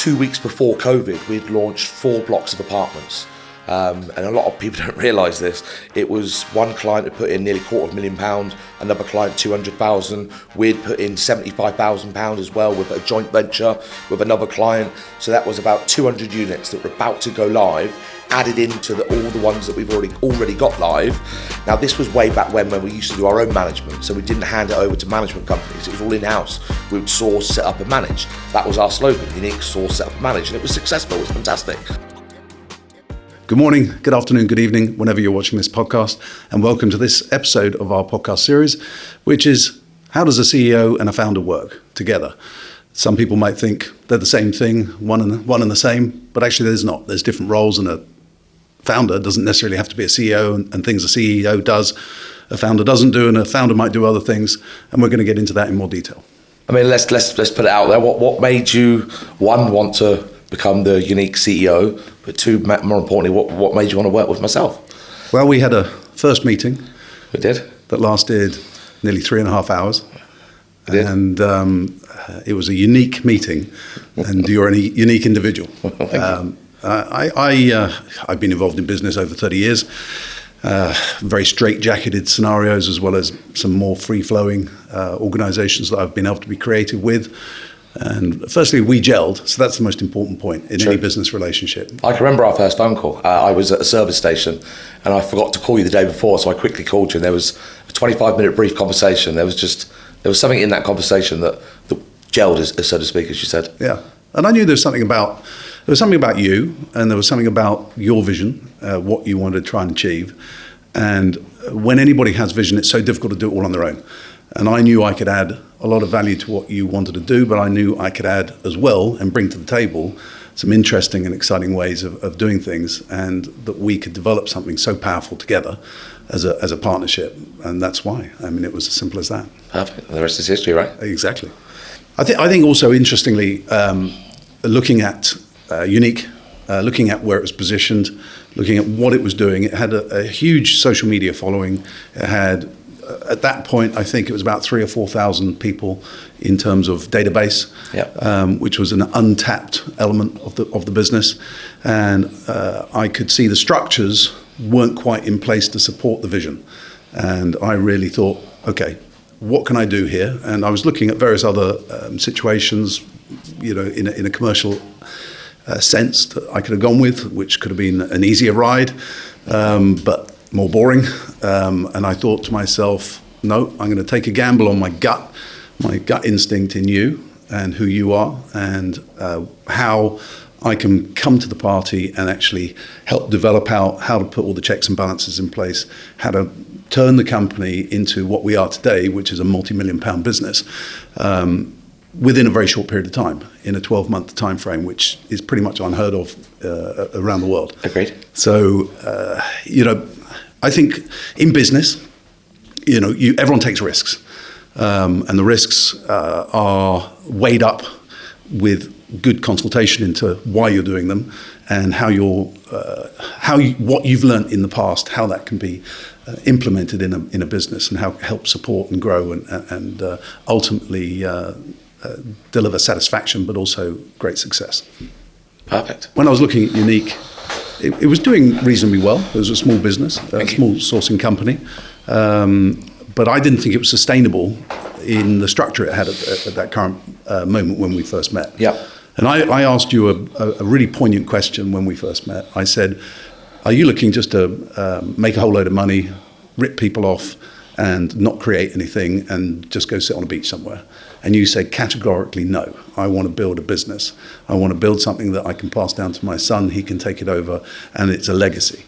2 weeks before COVID, we'd launched 4 blocks of apartments. And a lot of people don't realise this. It was one client had put in nearly £250,000, another client 200,000. We'd put in £75,000 as well with a joint venture with another client. So that was about 200 units that were about to go live, added into all the ones that we've already got live. Now this was way back when we used to do our own management, so we didn't hand it over to management companies. It was all in-house. We would source, set up and manage. That was our slogan: unique, source, set up and manage, and it was successful. It was fantastic. Good morning, good afternoon, good evening, whenever you're watching this podcast, and welcome to this episode of our podcast series, which is how does a CEO and a founder work together? Some people might think they're the same thing, one and the same, but actually there's not. There's different roles, and a founder doesn't necessarily have to be a CEO, and things a CEO does, a founder doesn't do, and a founder might do other things, and we're going to get into that in more detail. I mean, let's put it out there. What made you, one, want to become the unique CEO, but two, more importantly, what made you want to work with myself? Well, we had a first meeting. We did. That lasted nearly 3.5 hours. We did. And it was a unique meeting, and you're a unique individual. Thank you. I've been involved in business over 30 years, very straight-jacketed scenarios, as well as some more free-flowing organizations that I've been able to be creative with. And firstly, we gelled, so that's the most important point in True. Any business relationship. I can remember our first phone call. I was at a service station and I forgot to call you the day before, so I quickly called you, and there was a 25-minute brief conversation. There was something in that conversation that gelled, so to speak, as you said. Yeah, and I knew there was something about you, and there was something about your vision, what you wanted to try and achieve. And when anybody has vision, it's so difficult to do it all on their own. And I knew I could add a lot of value to what you wanted to do, but I knew I could add as well and bring to the table some interesting and exciting ways of doing things, and that we could develop something so powerful together as a partnership. And that's why. I mean, it was as simple as that. Perfect. And the rest is history, right? Exactly. I think also interestingly, looking at Unique, looking at where it was positioned, looking at what it was doing, it had a huge social media following. It had, at that point, I think it was about 3,000 or 4,000 people in terms of database, which was an untapped element of the business. And I could see the structures weren't quite in place to support the vision. And I really thought, okay, what can I do here? And I was looking at various other situations, in a commercial sense that I could have gone with, which could have been an easier ride, but more boring. And I thought to myself, no, I'm going to take a gamble on my gut instinct in you and who you are, and how I can come to the party and actually help develop how to put all the checks and balances in place, how to turn the company into what we are today, which is a multi-million-pound business, within a very short period of time, in a 12-month time frame, which is pretty much unheard of around the world. Agreed. So, I think in business, everyone takes risks, and the risks are weighed up with good consultation into why you're doing them, and what you've learned in the past, how that can be implemented in a business, and how help support and grow and ultimately deliver satisfaction, but also great success. Perfect. When I was looking at Unique, it was doing reasonably well. It was a small business, a small sourcing company, but I didn't think it was sustainable in the structure it had at that current moment when we first met. Yeah. And I asked you a really poignant question when we first met. I said, are you looking just to make a whole load of money, rip people off, and not create anything, and just go sit on a beach somewhere? And you said categorically, no, I want to build a business. I want to build something that I can pass down to my son, he can take it over, and it's a legacy.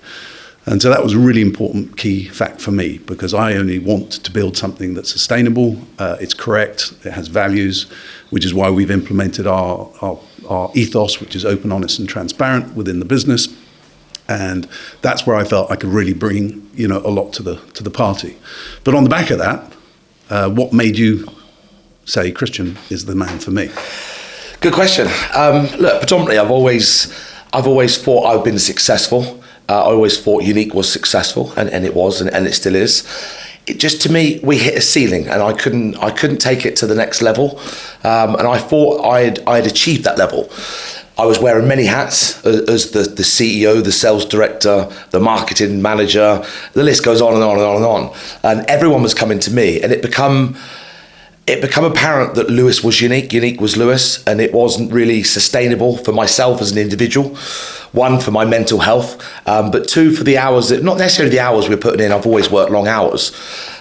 And so that was a really important key fact for me, because I only want to build something that's sustainable, it's correct, it has values, which is why we've implemented our ethos, which is open, honest, and transparent within the business. And that's where I felt I could really bring, a lot to the party. But on the back of that, what made you say Christian is the man for me? Good question. Look, predominantly, I've always thought I've been successful. I always thought Unique was successful, and it was, and it still is. It just, to me, we hit a ceiling, and I couldn't take it to the next level. And I thought I had achieved that level. I was wearing many hats as the CEO, the sales director, the marketing manager. The list goes on and on and on and on. And everyone was coming to me, and it become apparent that Lewis was unique. Unique was Lewis, and it wasn't really sustainable for myself as an individual. One, for my mental health, but two, for the hours that, not necessarily the hours we're putting in. I've always worked long hours.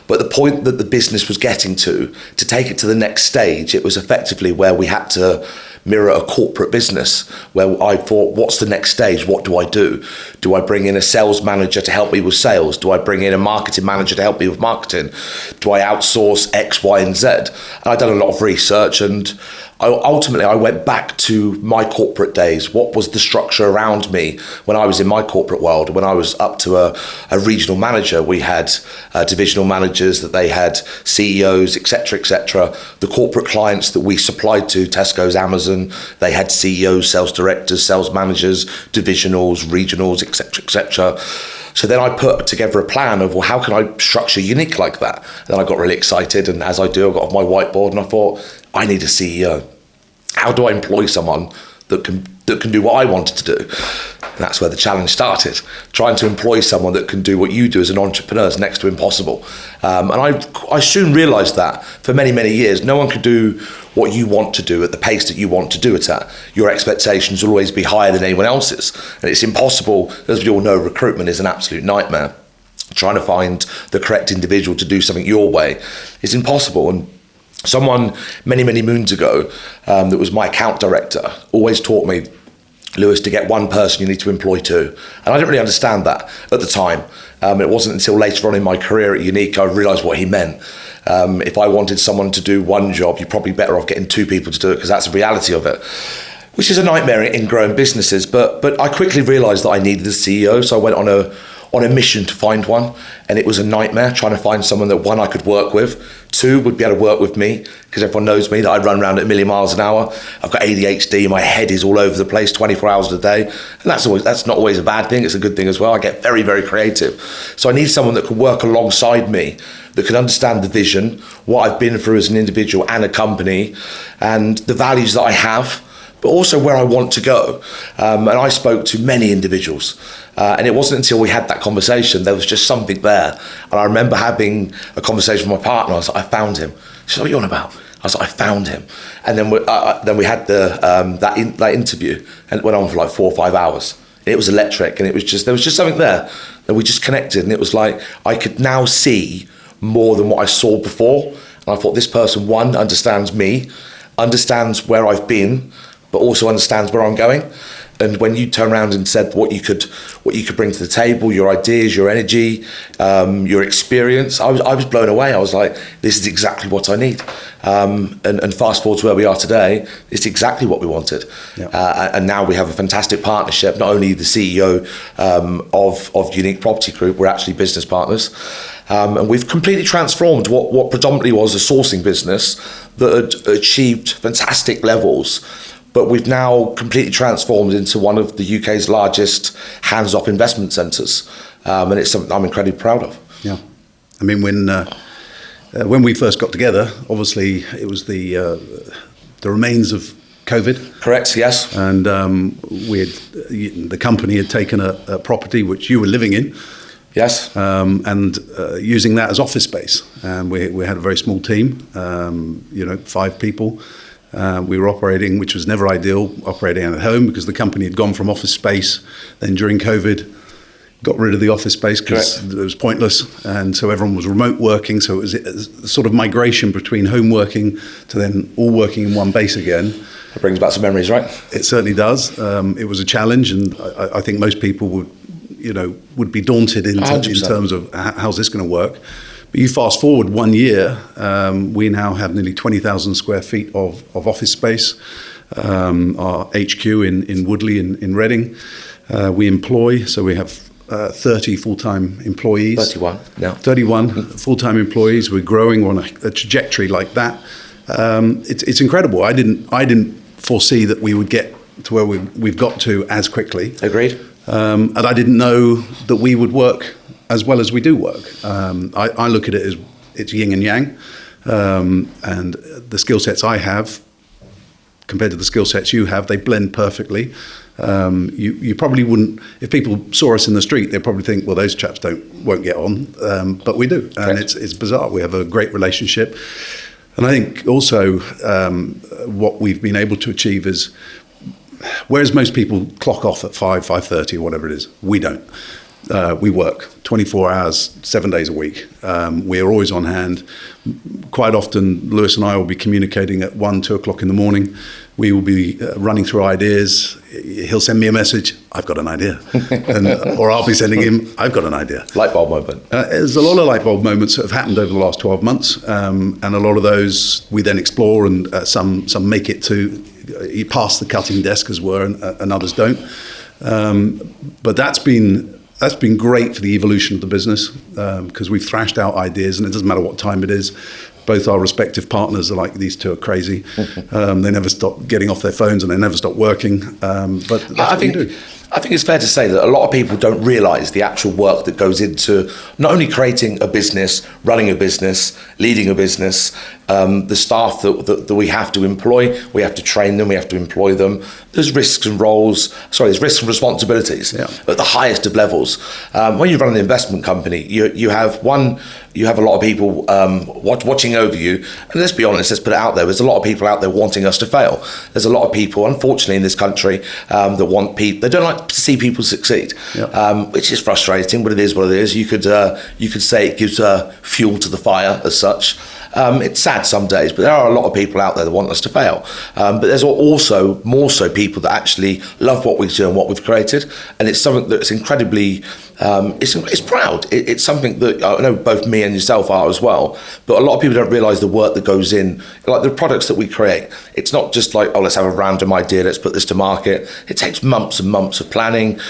But the point that the business was getting to take it to the next stage, it was effectively where we had to mirror a corporate business, where I thought, what's the next stage? What do I do? Do I bring in a sales manager to help me with sales? Do I bring in a marketing manager to help me with marketing? Do I outsource X, Y, and Z? And I've done a lot of research, and ultimately I went back to my corporate days. What was the structure around me when I was in my corporate world? When I was up to a regional manager, we had divisional managers, that they had CEOs, etc., etc. The corporate clients that we supplied to, Tesco's, Amazon, they had CEOs, sales directors, sales managers, divisionals, regionals, etc., etc. So then I put together a plan of, well, how can I structure Unique like that? And then I got really excited, and as I do, I got off my whiteboard and I thought, I need a CEO. How do I employ someone that can do what I wanted to do? And that's where the challenge started. Trying to employ someone that can do what you do as an entrepreneur is next to impossible. And I soon realised that for many, many years, no one could do what you want to do at the pace that you want to do it at. Your expectations will always be higher than anyone else's. And it's impossible. As we all know, recruitment is an absolute nightmare. Trying to find the correct individual to do something your way is impossible. And someone many, many moons ago, that was my account director, always taught me, Lewis, to get one person, you need to employ two. And I didn't really understand that at the time. It wasn't until later on in my career at Unique I realised what he meant. If I wanted someone to do one job, you're probably better off getting two people to do it, because that's the reality of it, which is a nightmare in growing businesses. But I quickly realised that I needed a CEO, so I went on a mission to find one, and it was a nightmare trying to find someone that, one, I could work with, two, would be able to work with me, because everyone knows me that I run around at a million miles an hour. I've got ADHD, my head is all over the place 24 hours a day, and that's not always a bad thing, it's a good thing as well. I get very, very creative. So I need someone that could work alongside me, that could understand the vision, what I've been through as an individual and a company, and the values that I have, but also where I want to go. And I spoke to many individuals, and it wasn't until we had that conversation, there was just something there. And I remember having a conversation with my partner. I was like, I found him. She said, what are you on about? I was like, I found him. And then we had that interview, and it went on for like 4 or 5 hours. It was electric, and there was just something there, and we just connected. And it was like, I could now see more than what I saw before. And I thought, this person, one, understands me, understands where I've been, but also understands where I'm going. And when you turn around and said what you could bring to the table, your ideas, your energy, your experience, I was blown away. I was like, this is exactly what I need. And fast forward to where we are today, it's exactly what we wanted. Yeah. And now we have a fantastic partnership. Not only the CEO of Unique Property Group, we're actually business partners. And we've completely transformed what predominantly was a sourcing business that had achieved fantastic levels. But we've now completely transformed into one of the UK's largest hands-off investment centres. And it's something I'm incredibly proud of. Yeah. I mean, when we first got together, obviously it was the remains of COVID. Correct, yes. And the company had taken a property which you were living in. Yes. And using that as office space. And we had a very small team, 5 people. We were operating, which was never ideal, operating at home, because the company had gone from office space. Then during COVID, got rid of the office space because it was pointless. And so everyone was remote working. So it was a sort of migration between home working to then all working in one base again. That brings back some memories, right? It certainly does. It was a challenge, and I think most people would be daunted in terms of how's this going to work. But you fast forward 1 year, we now have nearly 20,000 square feet of office space. Our HQ in Woodley in Reading. We employ, so we have 30 full-time employees. 31 now. 31 full-time employees. We're growing. We're on a trajectory like that. It's incredible. I didn't foresee that we would get to where we've got to as quickly. Agreed. And I didn't know that we would work as well as we do work. I look at it as it's yin and yang, and the skill sets I have compared to the skill sets you have. They blend perfectly. You probably wouldn't, if people saw us in the street, they'd probably think, well, those chaps won't get on, but we do, and it's bizarre. We have a great relationship, and I think also what we've been able to achieve is, whereas most people clock off at 5:30 or whatever it is, we don't. We work 24 hours, 7 days a week. We are always on hand. Quite often, Lewis and I will be communicating at 1, 2 o'clock in the morning. We will be running through ideas. He'll send me a message, I've got an idea. Or I'll be sending him, I've got an idea. Light bulb moment. There's a lot of light bulb moments that have happened over the last 12 months. And a lot of those we then explore, and some make it to past the cutting desk, as were, and others don't. But that's been great for the evolution of the business, because we've thrashed out ideas, and it doesn't matter what time it is. Both our respective partners are like, these two are crazy. They never stop getting off their phones, and they never stop working. But that's what we do. I think it's fair to say that a lot of people don't realise the actual work that goes into not only creating a business, running a business, leading a business, the staff that we have to employ, we have to train them, we have to employ them. There's risks and responsibilities at the highest of levels. When you run an investment company, you have a lot of people watching over you, and let's be honest, let's put it out there. There's a lot of people out there wanting us to fail. There's a lot of people, unfortunately, in this country that want people. They don't like to see people succeed, which is frustrating. But it is what it is. You could say it gives fuel to the fire as such. It's sad some days, but there are a lot of people out there that want us to fail. But there's also more so people that actually love what we do and what we've created, and it's something that's incredibly. It's proud. It's something that I know both me and yourself are as well. But a lot of people don't realise the work that goes in, like the products that we create. It's not just like, oh, let's have a random idea, let's put this to market. It takes months and months of planning.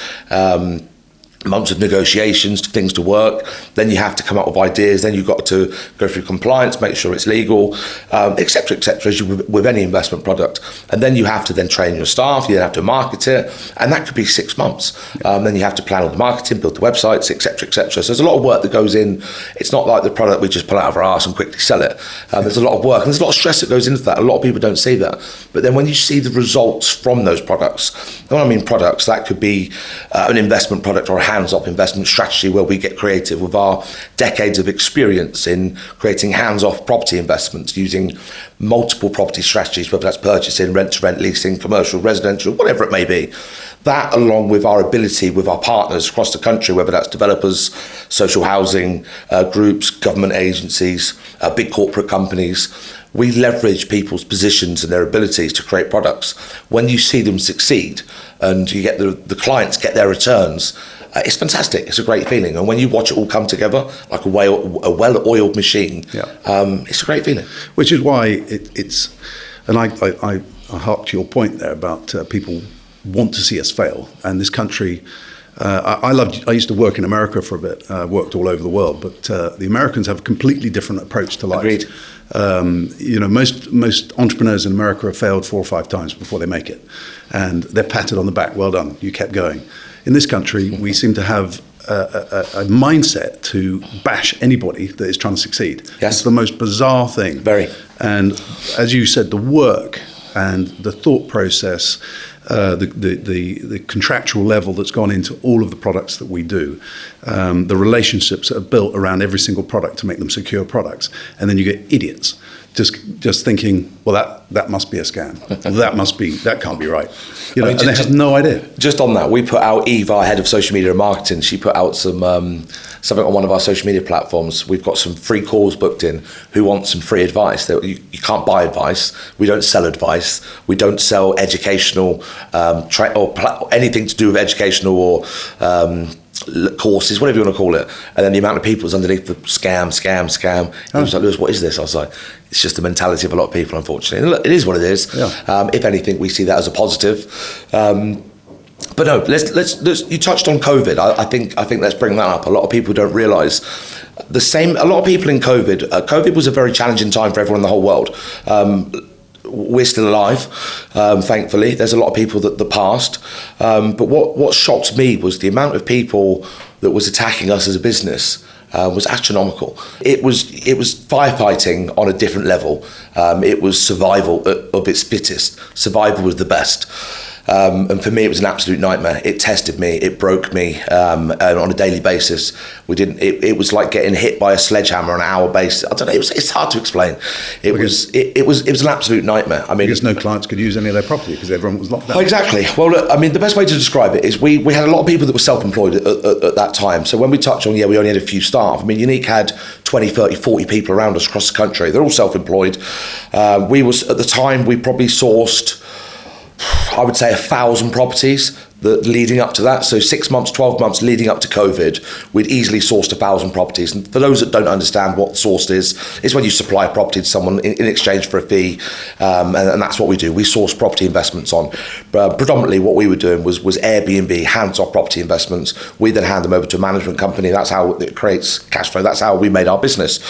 Months of negotiations, things to work. Then you have to come up with ideas. Then you've got to go through compliance, make sure it's legal, etc., as you with any investment product. And then you have to then train your staff. You then have to market it, and that could be 6 months. Then you have to plan all the marketing, build the websites, etc., So there's a lot of work that goes in. It's not like the product we just pull out of our arse and quickly sell it. There's a lot of work, and there's a lot of stress that goes into that. A lot of people don't see that. But then when you see the results from those products, when I mean products, that could be an investment product or a hands-off investment strategy where we get creative with our decades of experience in creating hands-off property investments using multiple property strategies, whether that's purchasing, rent-to-rent, leasing, commercial, residential, whatever it may be. That, along with our ability with our partners across the country, whether that's developers, social housing groups, government agencies, big corporate companies, we leverage people's positions and their abilities to create products. When you see them succeed and you get the clients get their returns, it's fantastic. It's a great feeling. And when you watch it all come together like a well-oiled machine, it's a great feeling. Which is why it's, and I hark to your point there about people want to see us fail. And this country, I used to work in America for a bit, worked all over the world, but the Americans have a completely different approach to life. Agreed. Most entrepreneurs in America have failed 4 or 5 times before they make it. And they're patted on the back, well done, you kept going. In this country, we seem to have a mindset to bash anybody that is trying to succeed. Yes. It's the most bizarre thing. Very. And as you said, the work and the thought process, the contractual level that's gone into all of the products that we do, the relationships that are built around every single product to make them secure products, and then you get idiots just thinking, well, that must be a scam. That can't be right. And they have no idea. Just on that, we put out Eve, our head of social media and marketing. She put out something on one of our social media platforms. We've got some free calls booked in. Who wants some free advice? You can't buy advice. We don't sell advice. We don't sell educational or anything to do with educational or courses, whatever you want to call it. And then the amount of people that's underneath the scam. He was like, Lewis, what is this? I was like, it's just the mentality of a lot of people, unfortunately. And look, it is what it is. Yeah. If anything, we see that as a positive. But no, let's. You touched on COVID. I think let's bring that up. A lot of people don't realise the same. A lot of people in COVID. COVID was a very challenging time for everyone in the whole world. We're still alive, thankfully. There's a lot of people that passed. But what shocked me was the amount of people that was attacking us as a business was astronomical. It was firefighting on a different level. It was survival of its fittest. Survival was the best. And for me, it was an absolute nightmare. It tested me, it broke me on a daily basis. It was like getting hit by a sledgehammer on an hour basis. I don't know. It's hard to explain. It was an absolute nightmare. I mean, because no clients could use any of their property because everyone was locked down. Exactly. Well, look, I mean, the best way to describe it is we had a lot of people that were self-employed at that time. So when we touch on, we only had a few staff. I mean, Unique had 20, 30, 40 people around us across the country. They're all self-employed. At the time, we probably sourced, I would say, 1,000 properties leading up to that. So 6 months, 12 months leading up to COVID, we'd easily sourced 1,000 properties. And for those that don't understand what sourced is when you supply a property to someone in exchange for a fee. And that's what we do. We source property investments on. Predominantly what we were doing was Airbnb, hands-off property investments. We then hand them over to a management company. That's how it creates cash flow. That's how we made our business.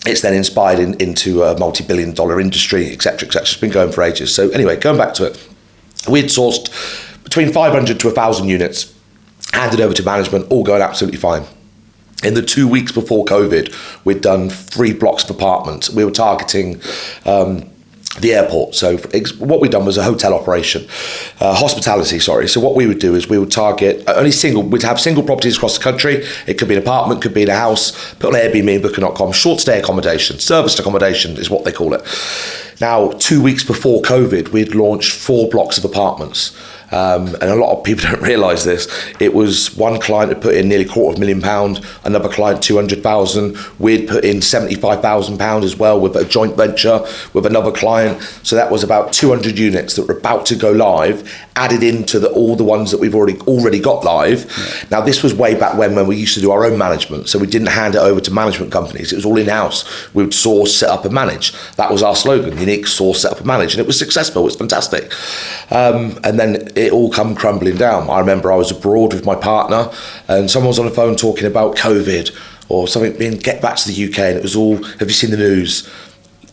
It's then inspired into a multi-billion-dollar industry, et cetera, et cetera. It's been going for ages. So anyway, going back to it, we'd sourced between 500 to 1,000 units, handed over to management, all going absolutely fine. In the 2 weeks before COVID, we'd done 3 blocks of apartments. We were targeting the airport. So what we'd done was a hotel operation, hospitality, sorry. So what we would do is we would target we'd have single properties across the country. It could be an apartment, could be in a house, put on Airbnb and Booking.com, short stay accommodation, serviced accommodation is what they call it. Now, 2 weeks before COVID, we'd launched 4 blocks of apartments. And a lot of people don't realise this. It was one client had put in nearly £250,000, another client 200,000. We'd put in £75,000 as well with a joint venture with another client. So that was about 200 units that were about to go live, added into all the ones that we've already got live. Yeah. Now this was way back when we used to do our own management. So we didn't hand it over to management companies. It was all in-house. We would source, set up and manage. That was our slogan, Unique, source, set up and manage. And it was successful. It was fantastic. And then it all come crumbling down. I remember I was abroad with my partner and someone was on the phone talking about COVID or something, being get back to the UK, and it was all, have you seen the news?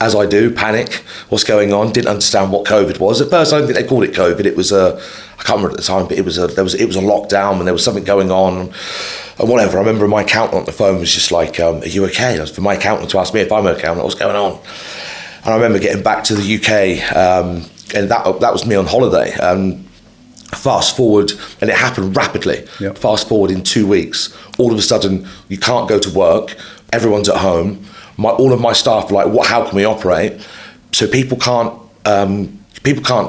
As I do, panic, what's going on? Didn't understand what COVID was. At first, I don't think they called it COVID. It was I can't remember at the time, but it was a lockdown and there was something going on and whatever. I remember my accountant on the phone was just like, are you okay? That was for my accountant to ask me if I'm okay. I'm like, what's going on? And I remember getting back to the UK and that was me on holiday. Fast forward, and it happened rapidly. Yep. Fast forward in 2 weeks, all of a sudden you can't go to work. Everyone's at home. All of my staff are like, how can we operate? So people can't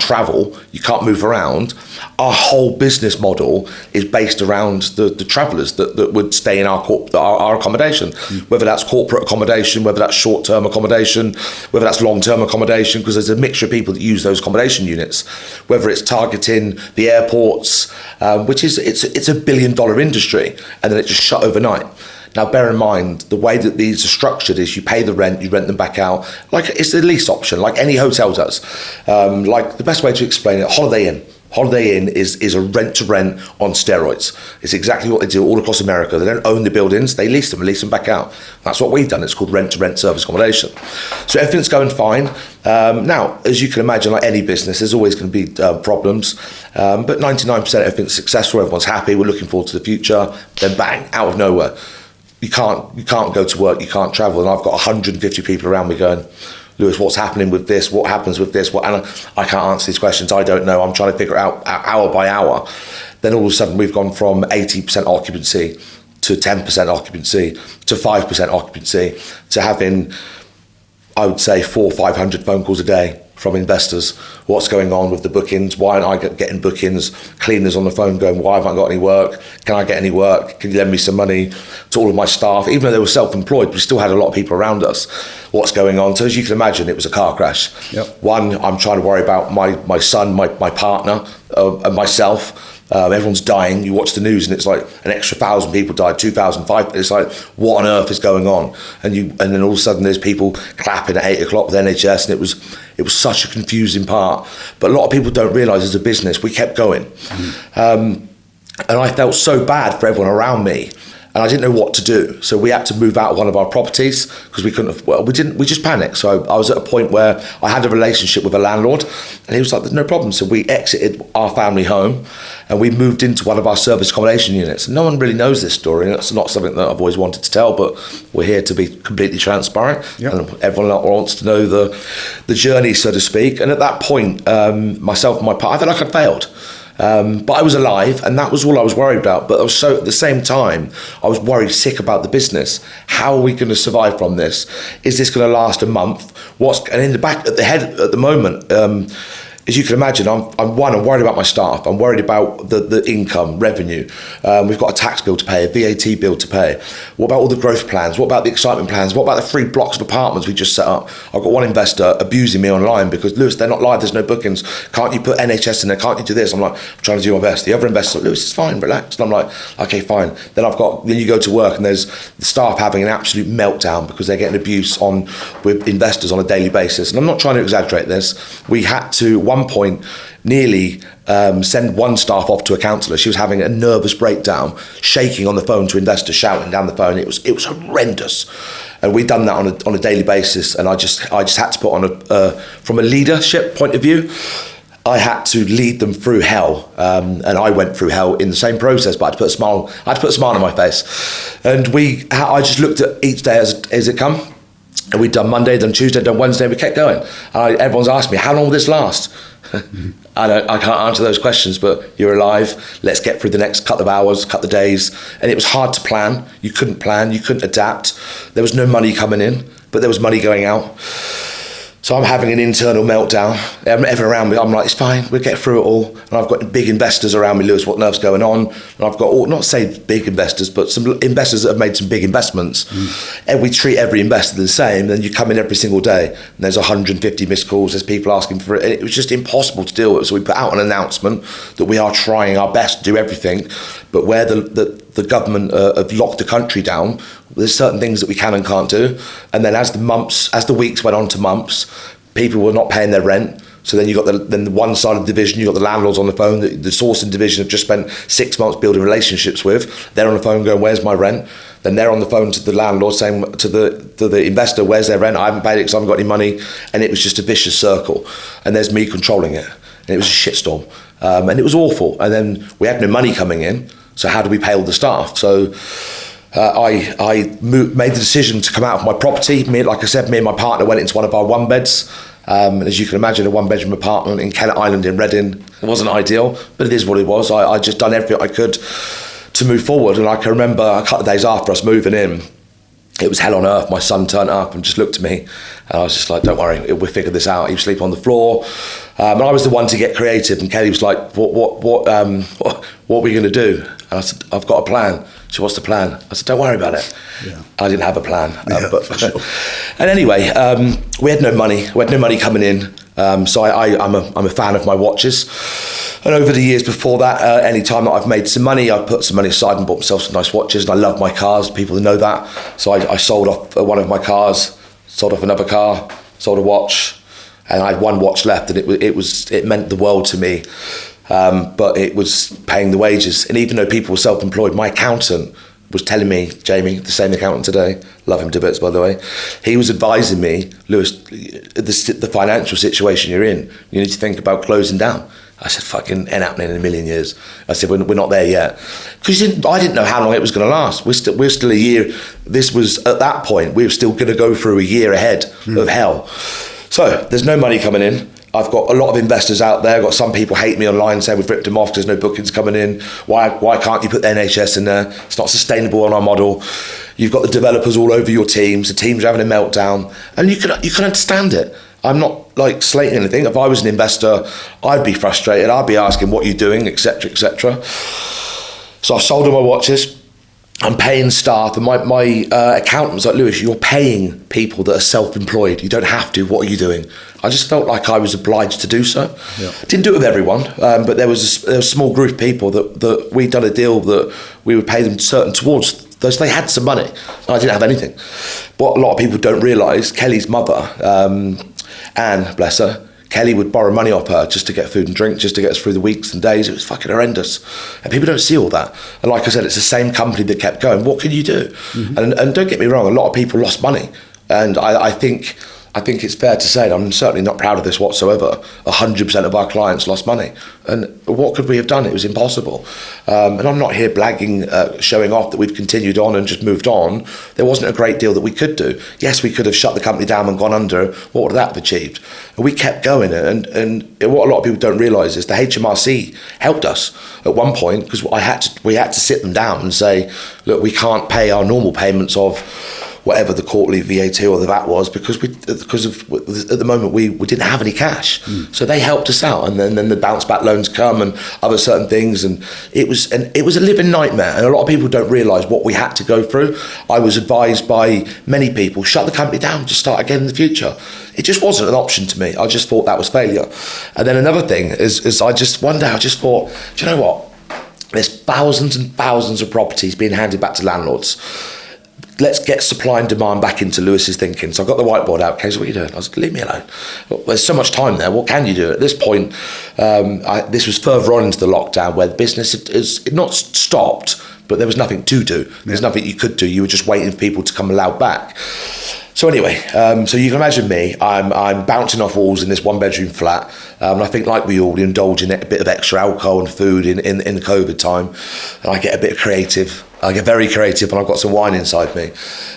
travel. You can't move around. Our whole business model is based around the travellers that would stay in our accommodation, whether that's corporate accommodation, whether that's short-term accommodation, whether that's long-term accommodation, because there's a mixture of people that use those accommodation units, whether it's targeting the airports, which is it's $1 billion industry, and then it just shut overnight. Now, bear in mind, the way that these are structured is you pay the rent, you rent them back out. Like, it's the lease option, like any hotel does. Like, the best way to explain it, Holiday Inn. Holiday Inn is a rent-to-rent on steroids. It's exactly what they do all across America. They don't own the buildings, they lease them and lease them back out. That's what we've done. It's called rent-to-rent service accommodation. So everything's going fine. Now, as you can imagine, like any business, there's always going to be problems. But 99% everything's successful, everyone's happy, we're looking forward to the future. Then bang, out of nowhere. You can't go to work, you can't travel. And I've got 150 people around me going, Lewis, what's happening with this? What happens with this? And I can't answer these questions. I don't know. I'm trying to figure it out hour by hour. Then all of a sudden we've gone from 80% occupancy to 10% occupancy to 5% occupancy to having, I would say, 400 or 500 phone calls a day from investors. What's going on with the bookings? Why aren't I getting bookings? Cleaners on the phone going, why haven't I got any work? Can I get any work? Can you lend me some money? To all of my staff, even though they were self-employed, we still had a lot of people around us. What's going on? So as you can imagine, it was a car crash. Yep. One, I'm trying to worry about my son, my partner, and myself. Everyone's dying. You watch the news and it's like an extra 1,000 people died, 2,005. It's like, what on earth is going on? And then all of a sudden there's people clapping at 8 o'clock with NHS, and it was such a confusing part. But a lot of people don't realise as a business, we kept going. And I felt so bad for everyone around me. and I didn't know what to do. So we had to move out of one of our properties because we couldn't. We just panicked. So I was at a point where I had a relationship with a landlord, and he was like, "There's no problem." So we exited our family home, and we moved into one of our service accommodation units. No one really knows this story, and it's not something that I've always wanted to tell. But we're here to be completely transparent, and everyone wants to know the journey, so to speak. And at that point, myself and my partner, I felt like I failed. But I was alive, and that was all I was worried about. But also at the same time, I was worried sick about the business. How are we going to survive from this? Is this going to last a month? And in the back, at the head at the moment, as you can imagine, I'm worried about my staff. I'm worried about the income, revenue. We've got a tax bill to pay, a VAT bill to pay. What about all the growth plans? What about the excitement plans? What about the 3 blocks of apartments we just set up? I've got one investor abusing me online because, Lewis, they're not live, there's no bookings. Can't you put NHS in there? Can't you do this? I'm like, I'm trying to do my best. The other investor's like, Lewis, it's fine, relax. And I'm like, okay, fine. Then you go to work and there's the staff having an absolute meltdown because they're getting abuse with investors on a daily basis. And I'm not trying to exaggerate this. We had to, one point, nearly send one staff off to a counsellor. She was having a nervous breakdown, shaking on the phone to investors, shouting down the phone. It was horrendous, and we'd done that on a daily basis. And I just had to put on from a leadership point of view, I had to lead them through hell, and I went through hell in the same process. But I had to put a smile on my face, and I just looked at each day as it come. And we'd done Monday, done Tuesday, done Wednesday, we kept going. Everyone's asked me, how long will this last? I can't answer those questions, but you're alive. Let's get through the next couple of hours, couple of days. And it was hard to plan. You couldn't plan, you couldn't adapt. There was no money coming in, but there was money going out. So I'm having an internal meltdown. Everyone around me, I'm like, it's fine, we'll get through it all. And I've got big investors around me, Lewis, what on earth's going on? And I've got, not say big investors, but some investors that have made some big investments. And we treat every investor the same. Then you come in every single day, and there's 150 missed calls, there's people asking for it. And it was just impossible to deal with. So we put out an announcement that we are trying our best to do everything, but where the government have locked the country down, there's certain things that we can and can't do. And then as the weeks went on to months, people were not paying their rent. So then you got the one side of the division, you got the landlords on the phone, the sourcing division have just spent 6 months building relationships with. They're on the phone going, where's my rent? Then they're on the phone to the landlord saying to the investor, where's their rent? I haven't paid it because I haven't got any money. And it was just a vicious circle. And there's me controlling it. And it was a shitstorm. And it was awful. And then we had no money coming in. So how do we pay all the staff? So I made the decision to come out of my property. Like I said, me and my partner went into one of our one beds. And as you can imagine, a 1-bedroom apartment in Kennet Island in Reading. It wasn't ideal, but it is what it was. I just done everything I could to move forward. And I can remember a couple of days after us moving in, it was hell on earth. My son turned up and just looked at me, and I was just like, don't worry, we'll figure this out. He was sleeping on the floor, and I was the one to get creative, and Kelly was like, what are we going to do? And I said, I've got a plan. She said, what's the plan? I said, don't worry about it. Yeah. I didn't have a plan. Sure. And anyway, we had no money. We had no money coming in. So I'm a fan of my watches. And over the years before that, any time that I've made some money, I've put some money aside and bought myself some nice watches. And I love my cars, people who know that. So I sold off one of my cars, sold off another car, sold a watch. And I had one watch left, and it meant the world to me. But it was paying the wages. And even though people were self-employed, my accountant was telling me, Jamie, the same accountant today, love him to bits, by the way, he was advising me, Lewis, the financial situation you're in, you need to think about closing down. I said, fucking ain't happening in a million years. I said, we're not there yet. Because I didn't know how long it was going to last. We're still a year. This was, at that point, we were still going to go through a year ahead of hell. So there's no money coming in. I've got a lot of investors out there. I've got some people hate me online saying we've ripped them off because there's no bookings coming in. Why can't you put the NHS in there? It's not sustainable on our model. You've got the developers all over your teams. The teams are having a meltdown. And you can understand it. I'm not like slating anything. If I was an investor, I'd be frustrated. I'd be asking what you're doing, etc., etc. So I've sold all my watches. I'm paying staff, and my accountant was like, Lewis, you're paying people that are self-employed. You don't have to. What are you doing? I just felt like I was obliged to do so. Yeah. Didn't do it with everyone, but there was a small group of people that we'd done a deal that we would pay them certain towards those. They had some money, and I didn't have anything. What a lot of people don't realise, Kelly's mother, Anne, bless her, Kelly would borrow money off her just to get food and drink, just to get us through the weeks and days. It was fucking horrendous. And people don't see all that. And like I said, it's the same company that kept going. What can you do? Mm-hmm. And don't get me wrong, a lot of people lost money. And I think it's fair to say, and I'm certainly not proud of this whatsoever, 100% of our clients lost money. And what could we have done? It was impossible. And I'm not here blagging, showing off that we've continued on and just moved on. There wasn't a great deal that we could do. Yes, we could have shut the company down and gone under. What would that have achieved? And we kept going. And what a lot of people don't realise is the HMRC helped us at one point, because we had to sit them down and say, look, we can't pay our normal payments of whatever the quarterly VAT or the VAT was, because at the moment we didn't have any cash. So they helped us out, and then the bounce back loans come and other certain things, and it was a living nightmare. And a lot of people don't realise what we had to go through. I was advised by many people, shut the company down, just start again in the future. It just wasn't an option to me. I just thought that was failure. And then another thing is one day I just thought, do you know what? There's thousands and thousands of properties being handed back to landlords. Let's get supply and demand back into Lewis's thinking. So I got the whiteboard out. Okay, so what are you doing? I was like, leave me alone. Well, there's so much time there. What can you do? At this point, this was further on into the lockdown, where the business is not stopped, but there was nothing to do. There's nothing you could do. You were just waiting for people to come allowed back. So anyway, so you can imagine me, I'm bouncing off walls in this one-bedroom flat, and I think, like we all, indulge in a bit of extra alcohol and food in the COVID time, and I get a bit creative. I get very creative, and I've got some wine inside me.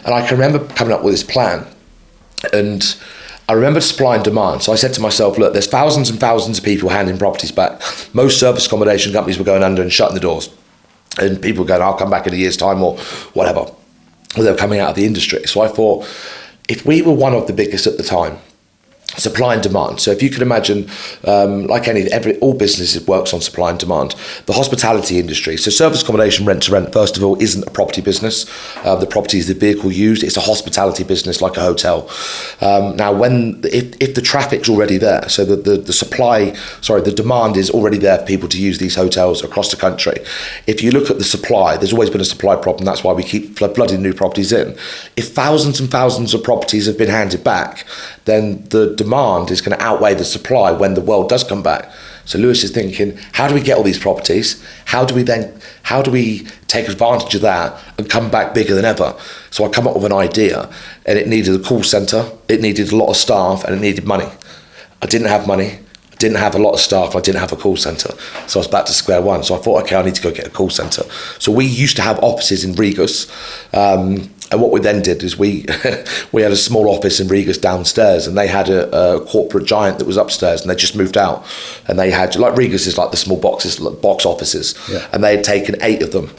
And I can remember coming up with this plan, and I remember supply and demand. So I said to myself, look, there's thousands and thousands of people handing properties back. Most service accommodation companies were going under and shutting the doors, and people were going, I'll come back in a year's time or whatever. Well, they were coming out of the industry. So I thought, if we were one of the biggest at the time, supply and demand. So if you could imagine, like all businesses works on supply and demand. The hospitality industry, so service accommodation, rent to rent, first of all, isn't a property business. The property is the vehicle used. It's a hospitality business, like a hotel. Now, if the traffic's already there, so the demand is already there for people to use these hotels across the country. If you look at the supply, there's always been a supply problem. That's why we keep flooding new properties in. If thousands and thousands of properties have been handed back, then the demand is going to outweigh the supply when the world does come back. So Lewis is thinking, how do we get all these properties? How do we take advantage of that and come back bigger than ever? So I come up with an idea, and it needed a call centre, it needed a lot of staff, and it needed money. I didn't have money, I didn't have a lot of staff, I didn't have a call centre. So I was back to square one. So I thought, okay, I need to go get a call centre. So we used to have offices in Regus, and what we then did is we had a small office in Regus downstairs, and they had a corporate giant that was upstairs, and they just moved out. And they had, like, Regus is like the small box offices, and they had taken 8 of them.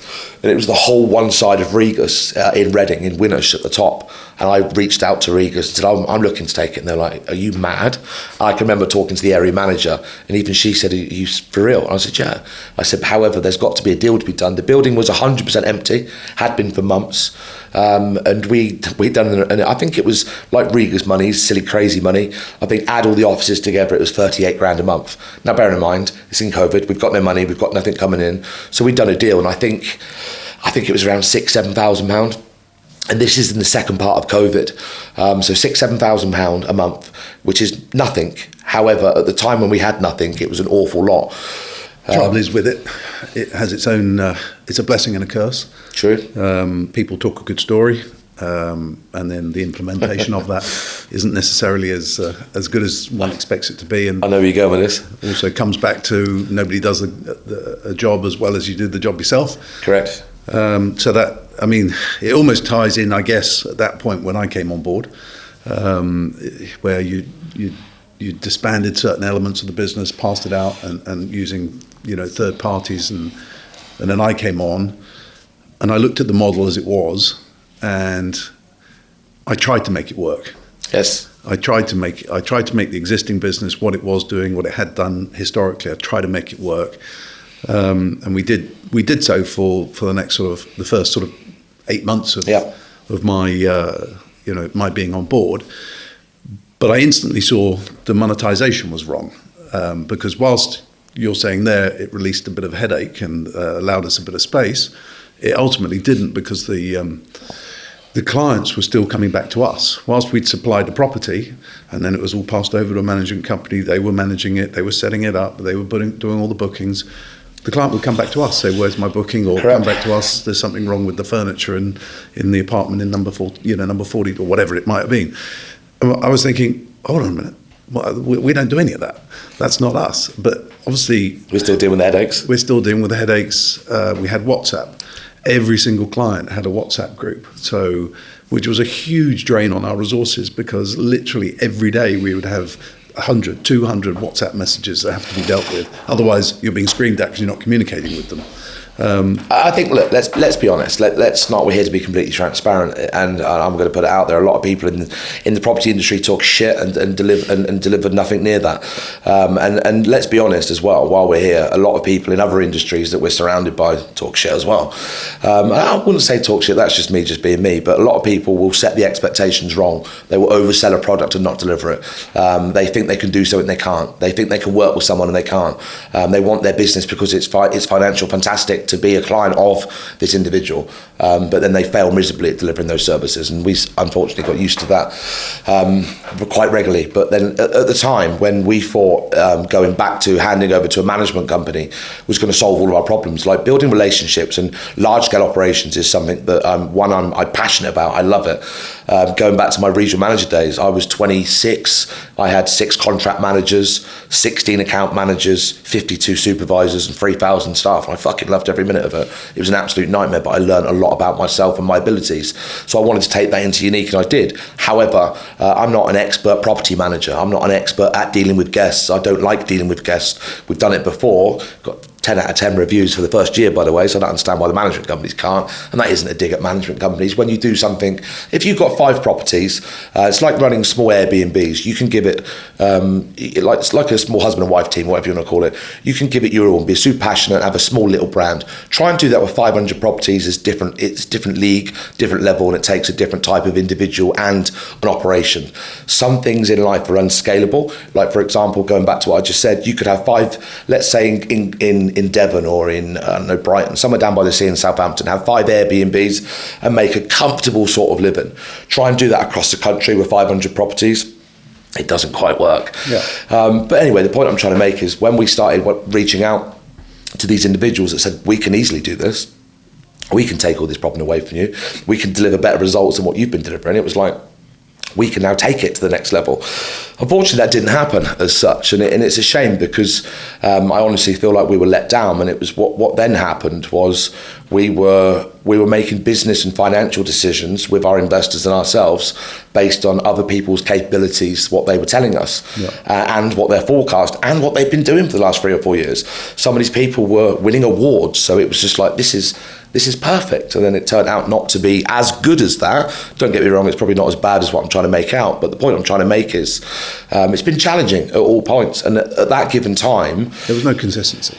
And it was the whole one side of Regus in Reading, in Winnersh at the top. And I reached out to Regus and said, I'm looking to take it. And they're like, are you mad? I can remember talking to the area manager, and even she said, are you for real? And I said, yeah. I said, however, there's got to be a deal to be done. The building was 100% empty, had been for months. And we'd done, and I think it was like Regus money, silly, crazy money. I think add all the offices together, it was 38 grand a month. Now, bear in mind, it's in COVID, we've got no money, we've got nothing coming in. So we'd done a deal, and I think it was around £6,000-7,000. And this is in the second part of COVID. So £6,000-7,000 a month, which is nothing. However, at the time when we had nothing, it was an awful lot. Trouble is with it, it has its own, it's a blessing and a curse. True. People talk a good story, and then the implementation of that isn't necessarily as good as one expects it to be. And I know where you're going with this. Also comes back to nobody does a job as well as you do the job yourself. Correct. So that, I mean, it almost ties in, I guess, at that point when I came on board, where you disbanded certain elements of the business, passed it out, and using, third parties, and then I came on, and I looked at the model as it was, and I tried to make it work. Yes. I tried to make the existing business what it was doing, what it had done historically. I tried to make it work, and we did so for the next the first 8 months of my being on board. But I instantly saw the monetization was wrong, because whilst you're saying there it released a bit of headache and allowed us a bit of space, it ultimately didn't, because the the clients were still coming back to us. Whilst we'd supplied the property, and then it was all passed over to a management company, they were managing it, they were setting it up, they were doing all the bookings. The client would come back to us, say, "Where's my booking?" Or Correct. come back to us, "There's something wrong with the furniture in the apartment in number 40 or whatever it might have been." And I was thinking, hold on a minute, we don't do any of that. That's not us. But obviously, We're still dealing with the headaches. we're still dealing with the headaches. We had WhatsApp. Every single client had a WhatsApp group, which was a huge drain on our resources, because literally every day we would have 100, 200 WhatsApp messages that have to be dealt with. Otherwise, you're being screamed at because you're not communicating with them. I think, look, let's be honest. Let's not. We're here to be completely transparent, and I'm going to put it out there. A lot of people in the property industry talk shit and deliver nothing near that. And let's be honest as well. While we're here, a lot of people in other industries that we're surrounded by talk shit as well. I wouldn't say talk shit. That's just me, just being me. But a lot of people will set the expectations wrong. They will oversell a product and not deliver it. They think they can do something they can't. They think they can work with someone and they can't. They want their business because it's financial fantastic to be a client of this individual, but then they fail miserably at delivering those services, and we unfortunately got used to that quite regularly. But then at the time when we thought going back to handing over to a management company was going to solve all of our problems, like building relationships and large-scale operations is something that I'm passionate about. I love it. Going back to my regional manager days, I was 26. I had 6 contract managers, 16 account managers, 52 supervisors, and 3,000 staff. And I fucking loved every minute of it. It was an absolute nightmare, but I learned a lot about myself and my abilities. So I wanted to take that into Unique, and I did. However, I'm not an expert property manager. I'm not an expert at dealing with guests. I don't like dealing with guests. We've done it before. Got 10 out of 10 reviews for the first year, by the way, so I don't understand why the management companies can't. And that isn't a dig at management companies. When you do something, if you've got 5 properties, it's like running small Airbnbs. You can give it, it's like a small husband and wife team, whatever you want to call it. You can give it your all and be super passionate and have a small little brand. Try and do that with 500 properties. It's different league, different level, and it takes a different type of individual and an operation. Some things in life are unscalable. Like, for example, going back to what I just said, you could have 5, let's say in Devon or in Brighton, somewhere down by the sea in Southampton, have 5 Airbnbs and make a comfortable sort of living. Try and do that across the country with 500 properties. It doesn't quite work. Yeah. But anyway, the point I'm trying to make is when we started reaching out to these individuals that said, we can easily do this, we can take all this problem away from you, we can deliver better results than what you've been delivering, it was like, we can now take it to the next level. Unfortunately, that didn't happen as such, and it's a shame, because I honestly feel like we were let down. And it was what then happened was we were making business and financial decisions with our investors and ourselves based on other people's capabilities, what they were telling us, and what their forecast and what they've been doing for the last 3 or 4 years. Some of these people were winning awards, so it was just like, this is perfect. And then it turned out not to be as good as that. Don't get me wrong, it's probably not as bad as what I'm trying to make out, but the point I'm trying to make is it's been challenging at all points, and at that given time There was no consistency.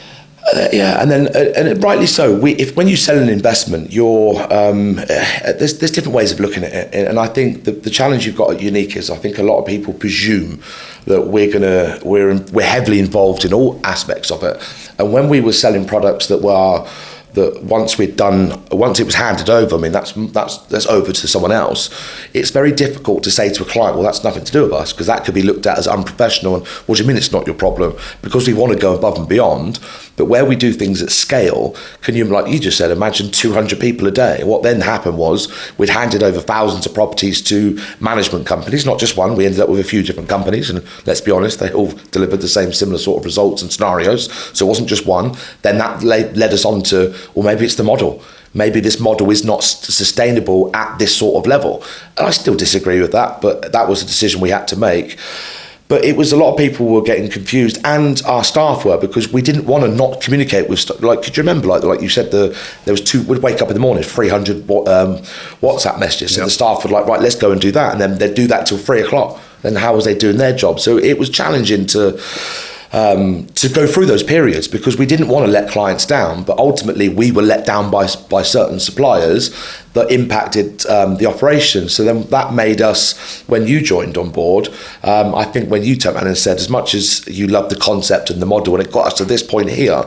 And rightly so. When you sell an investment, there's different ways of looking at it, and I think the challenge you've got at Unique is, I think a lot of people presume that we're heavily involved in all aspects of it, and when we were selling products that once it was handed over, I mean that's over to someone else. It's very difficult to say to a client, well, that's nothing to do with us, because that could be looked at as unprofessional. And what do you mean it's not your problem? Because we want to go above and beyond. But where we do things at scale, can you, like you just said, imagine 200 people a day? What then happened was we'd handed over thousands of properties to management companies, not just one. We ended up with a few different companies, and let's be honest, they all delivered the same similar sort of results and scenarios. So it wasn't just one. Then that led us on to, well, maybe it's the model. Maybe this model is not sustainable at this sort of level. And I still disagree with that, but that was a decision we had to make. But it was, a lot of people were getting confused, and our staff were, because we didn't want to not communicate with like, could you remember, like you said, there was we'd wake up in the morning, 300 WhatsApp messages, and the staff would like, right, let's go and do that, and then they'd do that till 3 o'clock. Then how was they doing their job? So it was challenging to go through those periods, because we didn't want to let clients down, but ultimately we were let down by certain suppliers that impacted the operation. So then that made us, when you joined on board, I think when you turned around and said, as much as you love the concept and the model, and it got us to this point here,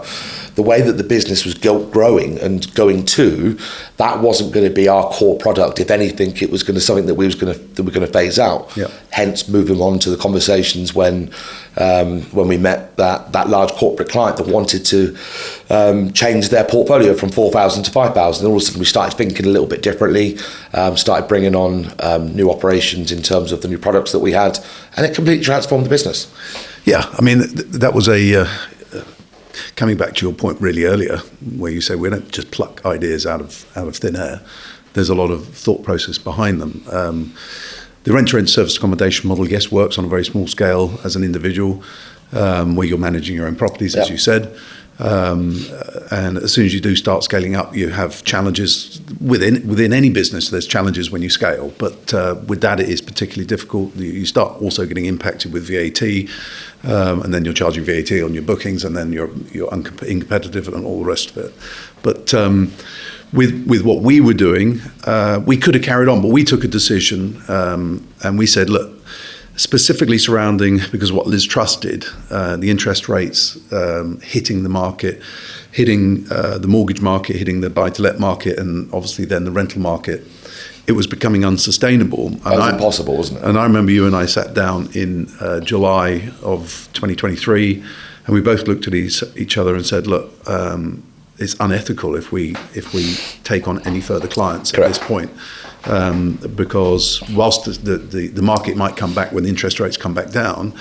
the way that the business was growing and going to, that wasn't going to be our core product. If anything, it was going to something that we were going to phase out. Yeah. Hence, moving on to the conversations when we met that large corporate client that wanted to change their portfolio from 4,000 to 5,000. And all of a sudden, we started thinking a little bit differently. Started bringing on new operations in terms of the new products that we had, and it completely transformed the business. Yeah, I mean, that was coming back to your point really earlier, where you say we don't just pluck ideas out of thin air. There's a lot of thought process behind them. The rent-to-rent service accommodation model, yes, works on a very small scale as an individual, where you're managing your own properties, as you said. And as soon as you do start scaling up, you have challenges within any business. There's challenges when you scale, but with that it is particularly difficult. You start also getting impacted with VAT, and then you're charging VAT on your bookings, and then you're uncompetitive and all the rest of it. But with what we were doing, we could have carried on, but we took a decision, and we said, look, specifically surrounding, because what Liz Truss did, the interest rates hitting the market, hitting the mortgage market, hitting the buy-to-let market, and obviously then the rental market, it was becoming unsustainable. That was impossible, wasn't it? And I remember you and I sat down in July of 2023, and we both looked at each other and said, look, it's unethical if we take on any further clients at this point. Because whilst the market might come back when the interest rates come back down,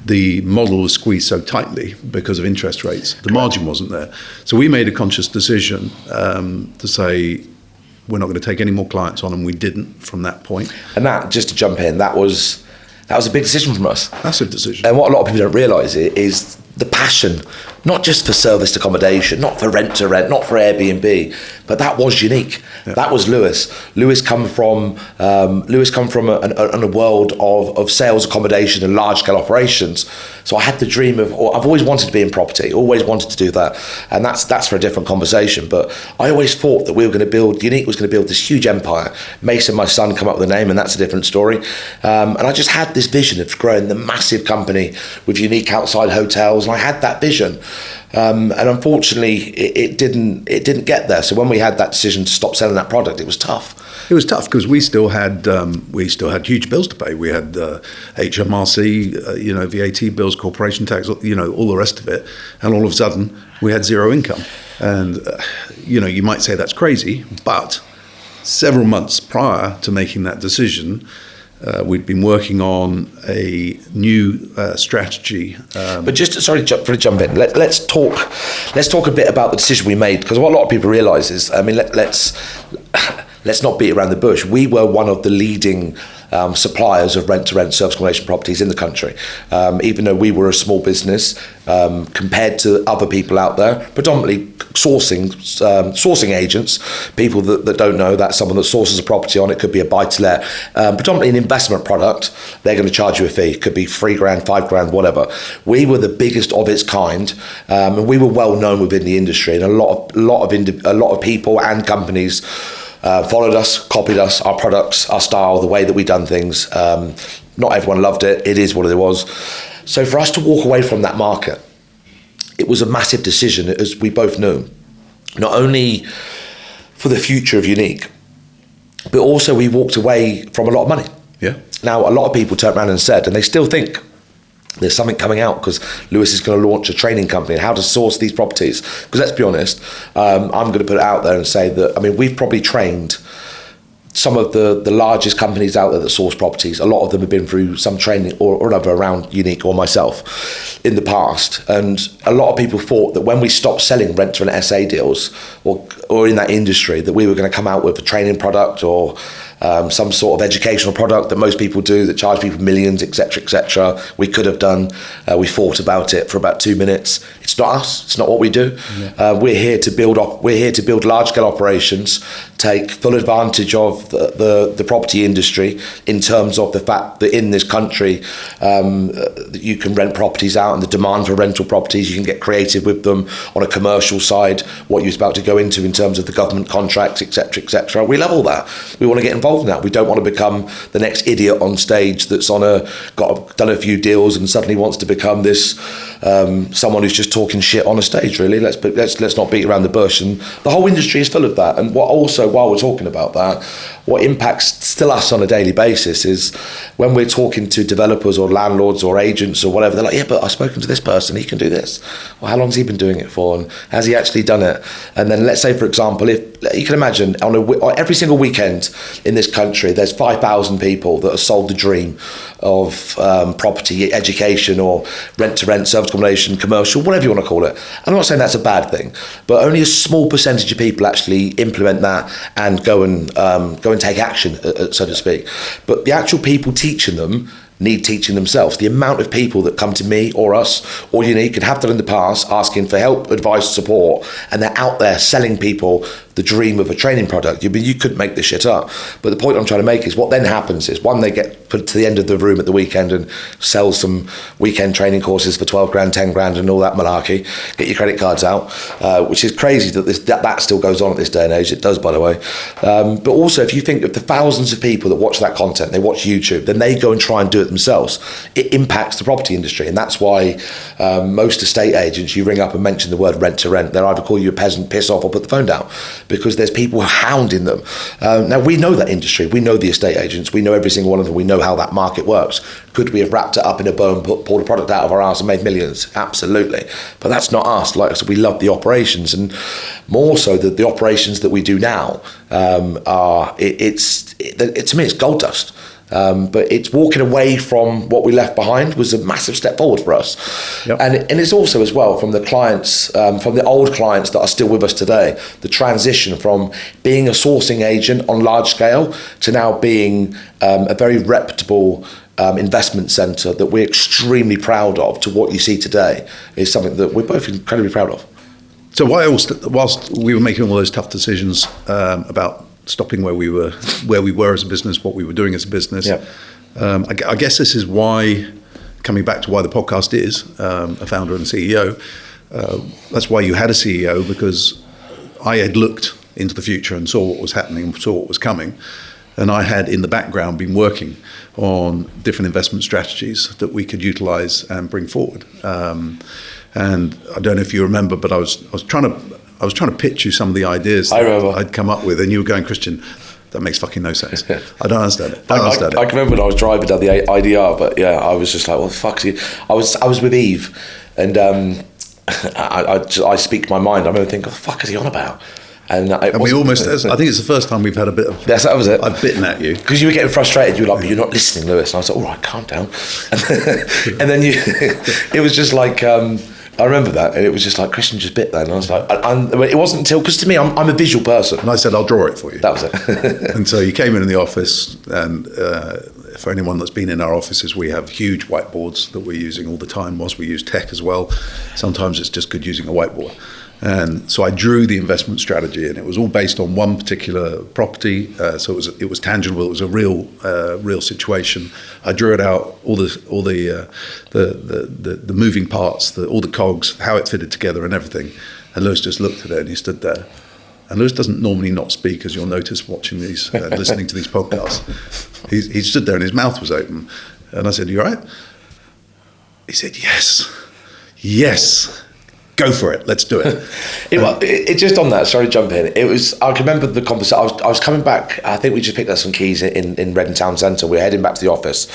the model was squeezed so tightly because of interest rates. The margin wasn't there. So we made a conscious decision to say we're not going to take any more clients on, and we didn't from that point. And that, just to jump in, that was a big decision from us. Massive decision. And what a lot of people don't realise is the passion, not just for serviced accommodation, not for rent to rent, not for Airbnb, but that was unique. Yeah. That was Lewis. Lewis come from a world of sales accommodation and large scale operations. So I had the dream of, I've always wanted to be in property, always wanted to do that, and that's for a different conversation. But I always thought that we were going to build, Unique was going to build this huge empire. Mason, my son, come up with a name, and that's a different story. And I just had this vision of growing the massive company with Unique outside hotels, and I had that vision. And unfortunately, it didn't get there. So when we had that decision to stop selling that product, it was tough. It was tough because we still had huge bills to pay. We had HMRC, VAT bills, corporation tax, all the rest of it. And all of a sudden, we had zero income. And you might say that's crazy, but several months prior to making that decision, we'd been working on a new strategy. But just to jump in, let's talk a bit about the decision we made, because what a lot of people realise is, I mean, let's not beat around the bush. We were one of the leading suppliers of rent-to-rent service accommodation properties in the country. Even though we were a small business compared to other people out there, predominantly sourcing agents, people that don't know that someone that sources a property on, it could be a buy-to-let, predominantly an investment product, they're going to charge you a fee. It could be $3,000, $5,000, whatever. We were the biggest of its kind, and we were well known within the industry, and a lot of people and companies followed us, copied us, our products, our style, the way that we done things. Not everyone loved it. It is what it was. So for us to walk away from that market, it was a massive decision, as we both knew. Not only for the future of Unique, but also we walked away from a lot of money. Yeah. Now, a lot of people turned around and said, and they still think, there's something coming out because Lewis is going to launch a training company and how to source these properties. Because let's be honest, I'm going to put it out there and say that, I mean, we've probably trained some of the largest companies out there that source properties. A lot of them have been through some training or another around Unique or myself in the past. And a lot of people thought that when we stopped selling rent-to-rent SA deals or in that industry, that we were going to come out with a training product or some sort of educational product that most people do that charge people millions, etc., etc. We could have done. We thought about it for about 2 minutes. It's not us. It's not what we do. Yeah. We're here to build large-scale operations, take full advantage of the property industry in terms of the fact that in this country that you can rent properties out, and the demand for rental properties, you can get creative with them on a commercial side. What you're about to go into in terms of the government contracts, etc., etc. We love all that. We want to get involved involved in that. We don't want to become the next idiot on stage that's done a few deals and suddenly wants to become this someone who's just talking shit on a stage. Really, let's not beat around the bush. And the whole industry is full of that. And what also, while we're talking about that, what impacts still us on a daily basis is when we're talking to developers or landlords or agents or whatever. They're like, yeah, but I've spoken to this person. He can do this. Well, how long's he been doing it for? And has he actually done it? And then let's say, for example, if you can imagine on every single weekend in this country, there's 5,000 people that have sold the dream of property, education, or rent-to-rent, service accommodation, commercial, whatever you want to call it. I'm not saying that's a bad thing, but only a small percentage of people actually implement that and go and take action, so to speak. But the actual people teaching them need teaching themselves. The amount of people that come to me or us or Unique and have done in the past asking for help, advice, support, and they're out there selling people the dream of a training product. You couldn't make this shit up. But the point I'm trying to make is what then happens is, one, they get put to the end of the room at the weekend and sell some weekend training courses for 12 grand, 10 grand and all that malarkey. Get your credit cards out, which is crazy that still goes on at this day and age. It does, by the way. But also, if you think of the thousands of people that watch that content, they watch YouTube, then they go and try and do it themselves. It impacts the property industry. And that's why most estate agents, you ring up and mention the word rent to rent, they'll either call you a peasant, piss off, or put the phone down, because there's people hounding them. Now, we know that industry. We know the estate agents. We know every single one of them. We know how that market works. Could we have wrapped it up in a bow and pulled a product out of our arse and made millions? Absolutely. But that's not us. Like I said, we love the operations, and more so the operations that we do now to me, it's gold dust. But it's walking away from what we left behind was a massive step forward for us. Yep. And it's also as well from the clients, from the old clients that are still with us today, the transition from being a sourcing agent on large scale to now being a very reputable investment centre that we're extremely proud of, to what you see today is something that we're both incredibly proud of. So whilst we were making all those tough decisions about stopping where we were as a business, what we were doing as a business. Yep. I guess this is why, coming back to why the podcast is a founder and a CEO, that's why you had a CEO, because I had looked into the future and saw what was happening, saw what was coming. And I had in the background been working on different investment strategies that we could utilize and bring forward. And I don't know if you remember, but I was trying to pitch you some of the ideas that I'd come up with, and you were going, Christian, that makes fucking no sense. I don't understand it. I can remember when I was driving down the IDR, but yeah, I was just like, well, fuck you. I was with Eve, and I speak my mind. I remember thinking, what the fuck is he on about? And we almost, I think it's the first time we've had a bit of... Yes, that was it. I've bitten at you. Because you were getting frustrated. You were like, but you're not listening, Lewis. And I was like, all right, calm down. And then it was just like... I remember that, and it was just like, Christian just bit that, and I was like, it wasn't until, because to me, I'm a visual person. And I said, I'll draw it for you. That was it. And so you came in the office, and for anyone that's been in our offices, we have huge whiteboards that we're using all the time, whilst we use tech as well. Sometimes it's just good using a whiteboard. And so I drew the investment strategy, and it was all based on one particular property. So it was tangible. It was a real situation. I drew it out, all the moving parts, all the cogs, how it fitted together, and everything. And Lewis just looked at it, and he stood there. And Lewis doesn't normally not speak, as you'll notice watching these, listening to these podcasts. He stood there, and his mouth was open. And I said, "You all right?" He said, "Yes." Go for it. Let's do it. It just on that. Sorry to jump in. It was. I can remember the conversation. I was coming back. I think we just picked up some keys in Reading Town Centre. We were heading back to the office,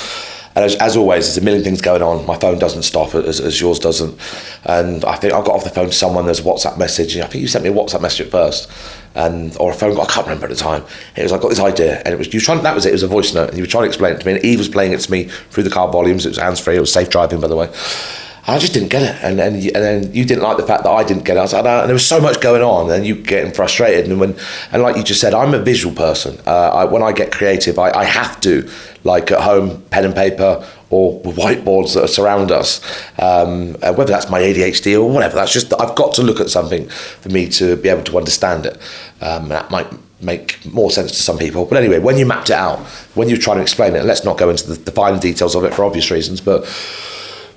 and as always, there's a million things going on. My phone doesn't stop as yours doesn't, and I think I got off the phone to someone. There's a WhatsApp message. And I think you sent me a WhatsApp message at first, or a phone call. I can't remember at the time. It was, I got this idea, and it was you trying. That was it. It was a voice note, and you were trying to explain it to me. And Eve was playing it to me through the car volumes. It was hands free. It was safe driving, by the way. I just didn't get it, and then you didn't like the fact that I didn't get it. I was like, no, and there was so much going on, and you getting frustrated. And like you just said, I'm a visual person. When I get creative, I have to, like at home, pen and paper or whiteboards that surround us. Whether that's my ADHD or whatever, that's just I've got to look at something for me to be able to understand it. That might make more sense to some people, but anyway, when you mapped it out, when you're trying to explain it, let's not go into the fine details of it for obvious reasons, but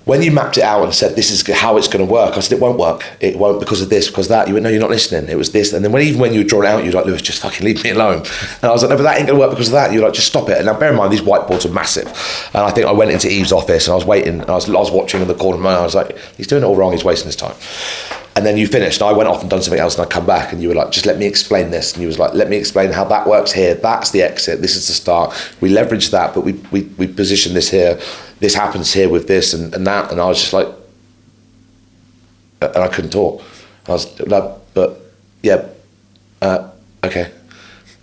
when you mapped it out and said, this is how it's going to work, I said, it won't work. It won't because of this, because of that. You went, no, you're not listening. It was this. And then even when you were drawn out, you're like, Lewis, just fucking leave me alone. And I was like, no, but that ain't going to work because of that. You're like, just stop it. And now bear in mind, these whiteboards are massive. And I think I went into Eve's office and I was waiting, and I was watching in the corner of my eye. I was like, he's doing it all wrong. He's wasting his time. And then you finished, and I went off and done something else, and I come back, and you were like, just let me explain this. And you was like, let me explain how that works here. That's the exit. This is the start. We leverage that, but we position this here. This happens here with this and that. And I was just like, and I couldn't talk. I was like, but yeah, okay.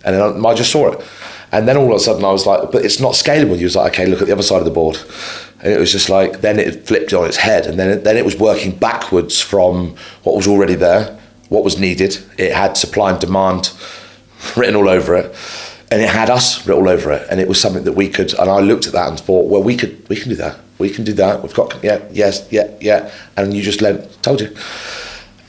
And then I just saw it. And then all of a sudden I was like, but it's not scalable. You was like, okay, look at the other side of the board. And it was just like, then it flipped on its head. And then it was working backwards from what was already there, what was needed. It had supply and demand written all over it. And it had us written all over it. And it was something that we could, and I looked at that and thought, well, we can do that. We can do that. We've got, yeah. And you just told you.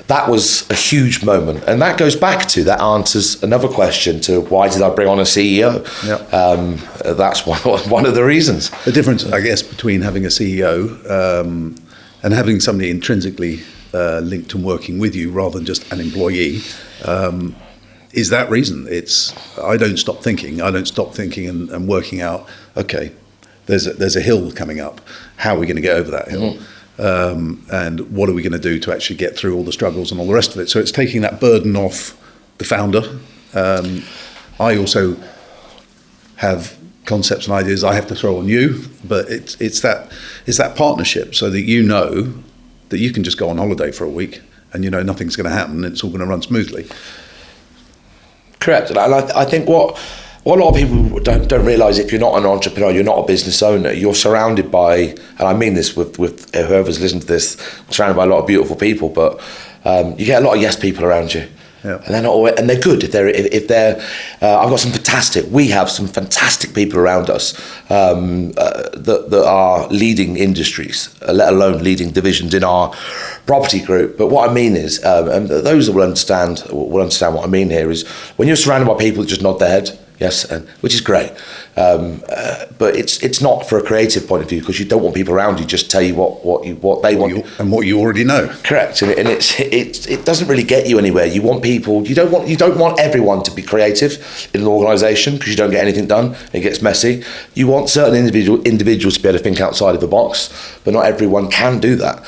That was a huge moment. And that goes back to, that answers another question to why did I bring on a CEO? Yeah. That's one of the reasons. The difference, I guess, between having a CEO and having somebody intrinsically linked and working with you rather than just an employee is that reason. I don't stop thinking. I don't stop thinking and working out, okay, there's a hill coming up. How are we going to get over that hill? Mm-hmm. And what are we going to do to actually get through all the struggles and all the rest of it? So it's taking that burden off the founder. I also have concepts and ideas I have to throw on you, but it's that partnership, so that you know that you can just go on holiday for a week and you know nothing's going to happen. It's all going to run smoothly. Correct. And I think what a lot of people don't realise, if you're not an entrepreneur, you're not a business owner, you're surrounded by, and I mean this with whoever's listened to this, surrounded by a lot of beautiful people, but you get a lot of yes people around you. Yeah. And they're not always, and they're good if they're we have some fantastic people around us that are leading industries, let alone leading divisions in our property group. But what I mean is, and those that will understand what I mean here, is when you're surrounded by people that just nod their head, yes, and which is great, but it's not for a creative point of view, because you don't want people around you just tell you what they want and what you already know. Correct, and it doesn't really get you anywhere. You want people. You don't want everyone to be creative in an organisation, because you don't get anything done. It gets messy. You want certain individuals to be able to think outside of the box, but not everyone can do that.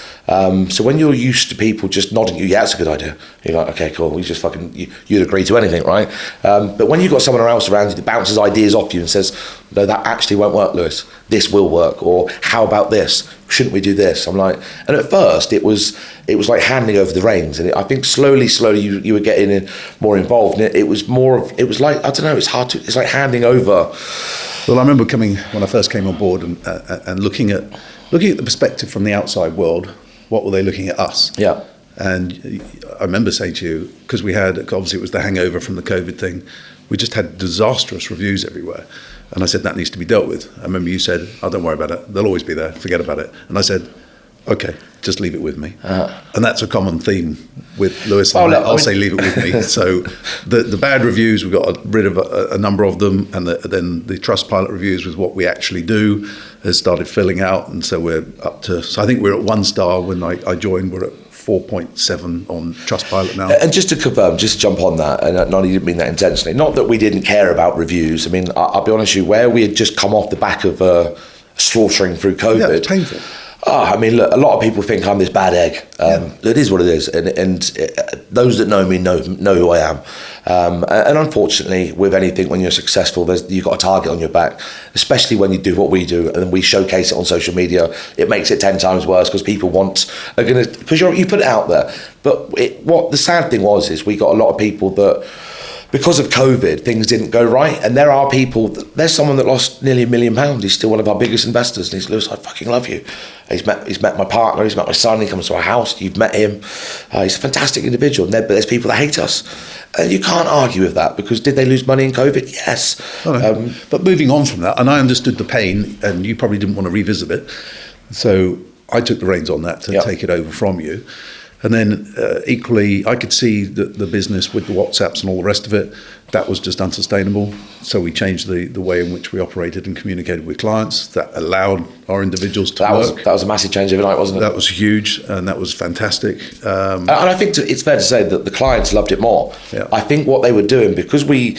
So when you're used to people just nodding you, yeah, that's a good idea. You're like, okay, cool. We just you'd agree to anything, right? But when you've got someone else around you that bounces ideas off you and says, no, that actually won't work, Lewis. This will work. Or how about this? Shouldn't we do this? I'm like, and at first it was like handing over the reins, and I think slowly you were getting more involved, and it was like, I don't know, it's like handing over. Well, I remember when I first came on board and looking at the perspective from the outside world. What were they looking at us? Yeah. And I remember saying to you, because obviously it was the hangover from the COVID thing, we just had disastrous reviews everywhere. And I said, that needs to be dealt with. I remember you said, oh, don't worry about it. They'll always be there. Forget about it. And I said, okay, just leave it with me. And that's a common theme with Lewis. I'll say leave it with me. So the bad reviews, we got rid of a number of them. And then the Trustpilot reviews with what we actually do has started filling out. And so we're up to, so I think we're at 1 star when I joined. We're at 4.7 on Trustpilot now. And just to confirm, just to jump on that, and I didn't mean that intentionally, not that we didn't care about reviews. I mean, I'll be honest with you, where we had just come off the back of slaughtering through COVID. Yeah, it's painful. I mean, look, a lot of people think I'm this bad egg. It is what it is, and those that know me know who I am. And unfortunately, with anything, when you're successful, you've got a target on your back, especially when you do what we do, and we showcase it on social media. It makes it 10 times worse, because people because you put it out there. But what the sad thing is we got a lot of people that, because of COVID, things didn't go right. And there are people, there's someone that lost nearly £1 million. He's still one of our biggest investors. And he's, Lewis, I fucking love you. He's met my partner, he's met my son, he comes to our house, you've met him. He's a fantastic individual. But there's people that hate us. And you can't argue with that, because did they lose money in COVID? Yes. But moving on from that, and I understood the pain, and you probably didn't want to revisit it. So I took the reins on that to take it over from you. And then equally, I could see the business with the WhatsApps and all the rest of it, that was just unsustainable. So we changed the way in which we operated and communicated with clients. That allowed our individuals to work. That was a massive change overnight, wasn't it? That was huge, and that was fantastic. And I think it's fair to say that the clients loved it more. Yeah. I think what they were doing, because we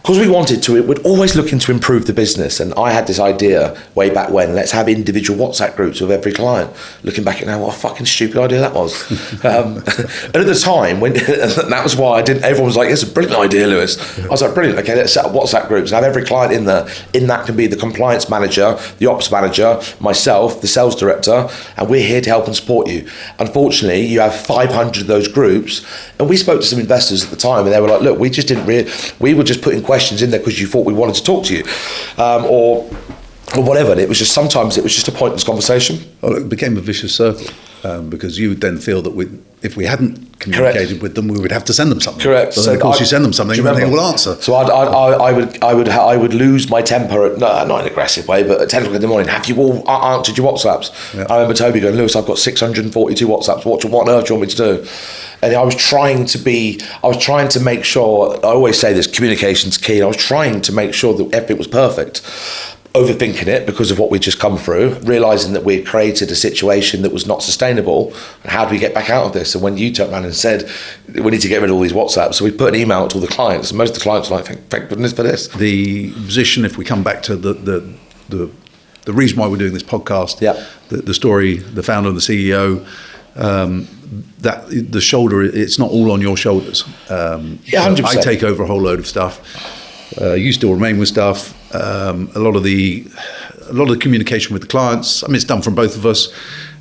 wanted to, we'd always looking to improve the business. And I had this idea way back when, let's have individual WhatsApp groups with every client. Looking back at now, what a fucking stupid idea that was. And at the time, when that was why everyone was like, it's a brilliant idea, Lewis. I was like, brilliant, okay, let's set up WhatsApp groups and have every client in there. In that can be the compliance manager, the ops manager, myself, the sales director, and we're here to help and support you. Unfortunately, you have 500 of those groups, and we spoke to some investors at the time, and they were like, look, we were just putting questions in there because you thought we wanted to talk to you, or whatever. And it was just a pointless conversation. Well, it became a vicious circle because you would then feel that if we hadn't communicated with them, we would have to send them something. Correct. So of course you send them something and they will answer. So I would lose my temper, not in an aggressive way, but at 10 o'clock in the morning. Have you all answered your WhatsApps? Yeah. I remember Toby going, Lewis, I've got 642 WhatsApps. What on earth do you want me to do? And I was trying to make sure, I always say this, communication's key. I was trying to make sure that everything was perfect. Overthinking it because of what we'd just come through, realising that we'd created a situation that was not sustainable, and how do we get back out of this? And when you turned around and said, we need to get rid of all these WhatsApps, so we put an email out to all the clients, and most of the clients were like, thank goodness for this. The position, if we come back to the reason why we're doing this podcast, the story, the founder and the CEO, that the shoulder, it's not all on your shoulders. 100%. I take over a whole load of stuff. You still remain with stuff. A lot of the communication with the clients, I mean, it's done from both of us,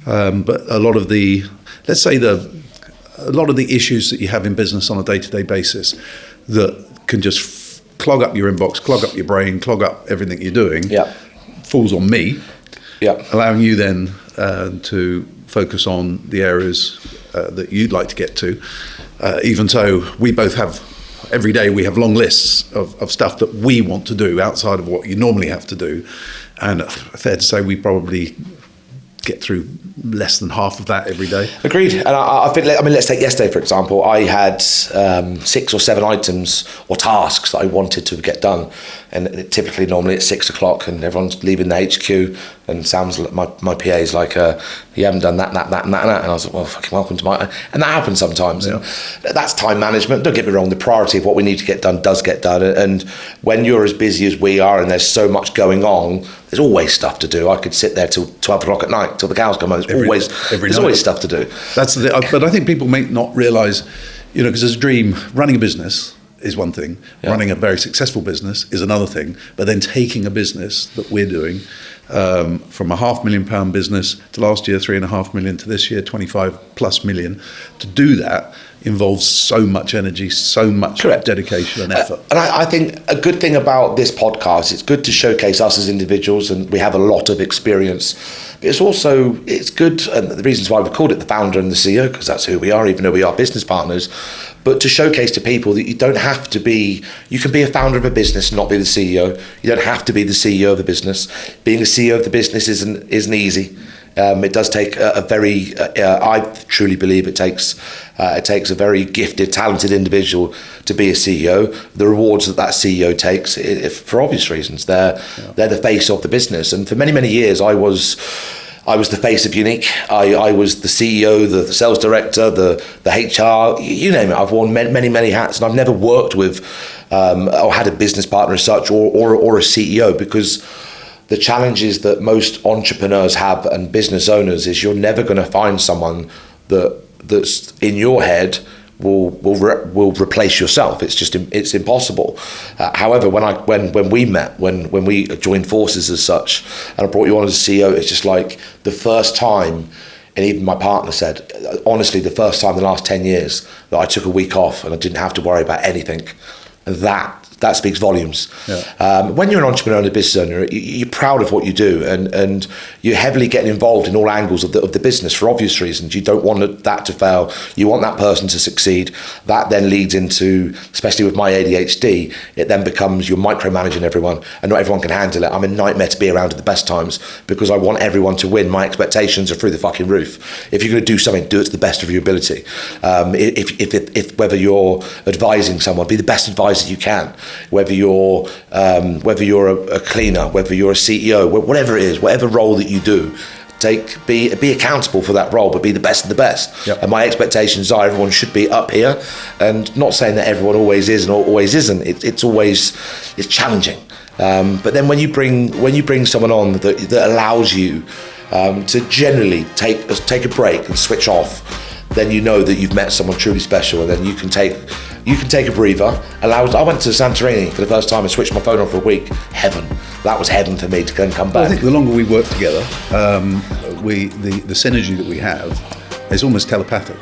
but a lot of the issues that you have in business on a day-to-day basis that can just clog up your inbox, clog up your brain, clog up everything you're doing, falls on me, allowing you then to focus on the areas that you'd like to get to. Even so, we both have, every day we have long lists of stuff that we want to do outside of what you normally have to do. And fair to say we probably get through less than half of that every day. Agreed. And I think, let's take yesterday, for example. I had 6 or 7 items or tasks that I wanted to get done. And typically, normally it's 6 o'clock and everyone's leaving the HQ, and Sam's, my PA is like, you haven't done that. And I was like, well, fucking welcome to my... And that happens sometimes. Yeah. And that's time management. Don't get me wrong, the priority of what we need to get done does get done. And when you're as busy as we are and there's so much going on, there's always stuff to do. I could sit there till 12 o'clock at night, till the cows come home. There's always stuff to do. That's but I think people may not realise, because there's a dream. Running a business is one thing. Yeah. Running a very successful business is another thing. But then taking a business that we're doing from a £500,000 business to last year 3.5 million to this year 25+ million, to do that involves so much energy, so much dedication and effort. And I think a good thing about this podcast, it's good to showcase us as individuals, and we have a lot of experience. But it's good, and the reasons why we've called it the founder and the CEO, because that's who we are, even though we are business partners, but to showcase to people that you don't have to be, you can be a founder of a business and not be the CEO. You don't have to be the CEO of the business. Being the CEO of the business isn't easy. It does take I truly believe it takes a very gifted, talented individual to be a CEO. The rewards that CEO takes, for obvious reasons, they're the face of the business. And for many, many years, I was the face of Unique. I was the CEO, the sales director, the HR, you name it. I've worn many, many hats, and I've never worked with or had a business partner as such, or a CEO, because the challenges that most entrepreneurs have and business owners is you're never going to find someone that's in your head will replace yourself. It's impossible. However, when we met, when we joined forces as such, and I brought you on as a CEO, it's just like the first time. And even my partner said, honestly, the first time in the last 10 years that I took a week off and I didn't have to worry about anything. That that speaks volumes. Yeah. When you're an entrepreneur and a business owner, you're proud of what you do, and you're heavily getting involved in all angles of the business for obvious reasons. You don't want that to fail. You want that person to succeed. That then leads into, especially with my ADHD, it then becomes you're micromanaging everyone, and not everyone can handle it. I'm a nightmare to be around at the best times because I want everyone to win. My expectations are through the fucking roof. If you're going to do something, do it to the best of your ability. If whether you're advising someone, be the best advisor you can. Whether you're a cleaner, whether you're a CEO, whatever it is, whatever role that you do, be accountable for that role, but be the best of the best. Yep. And my expectations are everyone should be up here, and not saying that everyone always is and always isn't. It's challenging. But then when you bring someone on that allows you to generally take a break and switch off, then you know that you've met someone truly special, and then you can take a breather. I went to Santorini for the first time and switched my phone on for a week. Heaven. That was heaven for me to go and come back. Well, I think the longer we work together, the synergy that we have is almost telepathic.